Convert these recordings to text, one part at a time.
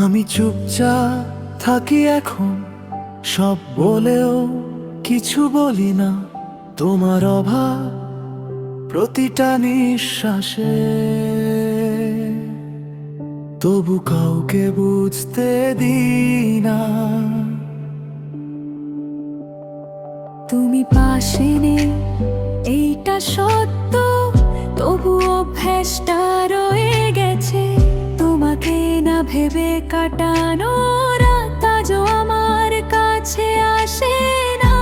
আমি চুপচাপ থাকি এখন, সব বলেও কিছু বলি না। তোমার অভাব প্রতিটা নিঃশ্বাসে, তবু কাউকে বুঝতে দিই না। তুমি পাশে নেই এইটা সত্য, তবু অভ্যাসটা রয়ে গেছে। তোমাকে না ভেবে কাটানো রাত আজও আমার কাছে আসে না।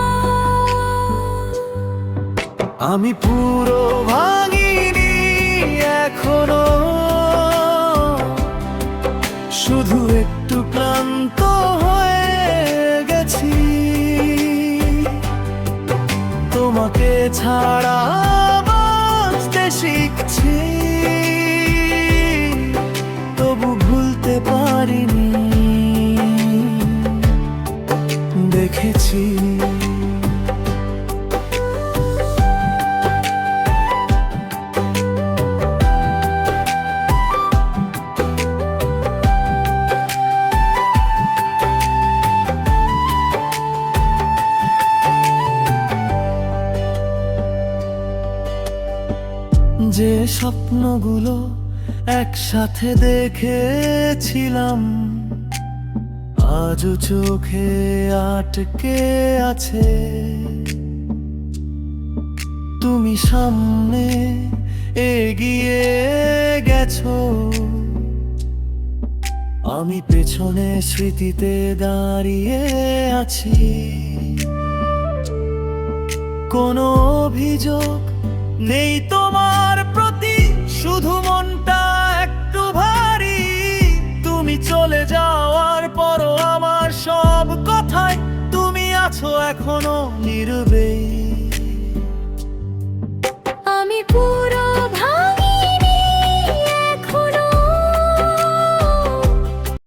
আমি পুরো ভাঙিনি এখনো, শুধু একটু ক্লান্ত হয়ে গেছি। তোমাকে ছাড়া বাঁচতে শিখছি, তবু ভুলতে পারিনি। দেখেছি যে স্বপ্নগুলো একসাথে দেখেছিলাম, আজও চোখে আটকে আছে। তুমি সামনে এগিয়ে গেছো, আমি পেছনে স্মৃতিতে দাঁড়িয়ে আছি। কোনো অভিযোগ নেই তোমার প্রতি, শুধু মনটা একটু ভারী। তুমি চলে যাওয়ার পরও আমার সব কথায় তুমি আছো এখনো নীরবেই।